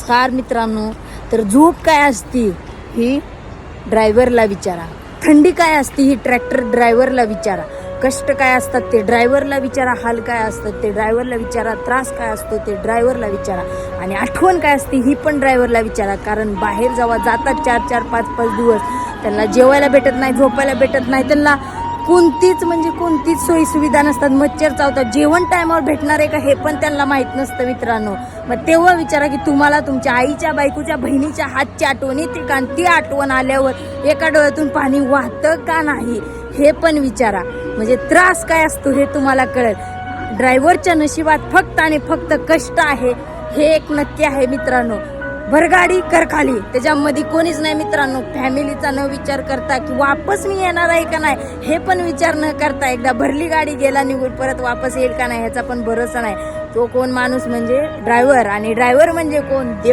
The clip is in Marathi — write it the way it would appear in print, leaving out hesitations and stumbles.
नमस्कार मित्रांनो. तर झोप काय असती ही ड्रायव्हरला विचारा, थंडी काय असती ही ट्रॅक्टर ड्रायव्हरला विचारा, कष्ट काय असतात ते ड्रायव्हरला विचारा, हाल काय असतात ते ड्रायव्हरला विचारा, त्रास काय असतो ते ड्रायव्हरला विचारा, आणि आठवण काय असते ही पण ड्रायव्हरला विचारा. कारण बाहेर जेव्हा जातात 4-4, 5-5 दिवस त्यांना जेवायला भेटत नाही, झोपायला भेटत नाही, त्यांना कोणतीच सोयी सुविधा नसतात, मच्छर चावतात, जेवण टायमावर भेटणार आहे का हे पण त्यांना माहीत नसतं मित्रांनो. मग तेव्हा विचारा की तुम्हाला तुमच्या आईच्या, बायकोच्या, बहिणीच्या हातची आठवण येते का, ती आठवण आल्यावर एका डोळ्यातून पाणी वाहतं का नाही हे पण विचारा. म्हणजे त्रास काय असतो हे तुम्हाला कळेल. ड्रायव्हरच्या नशिबात फक्त आणि फक्त कष्ट आहे हे एक नक्की आहे मित्रांनो. भरगाडी कर खाली, त्याच्यामध्ये कोणीच नाही मित्रांनो. फॅमिलीचा न विचार करता की वापस मी येणार आहे का नाही हे पण विचार न करता, एकदा भरली गाडी गेला निघून परत वापस येईल का नाही ह्याचा पण भरोसा नाही. तो कोण माणूस म्हणजे ड्रायव्हर, आणि ड्रायव्हर म्हणजे कोण, देव.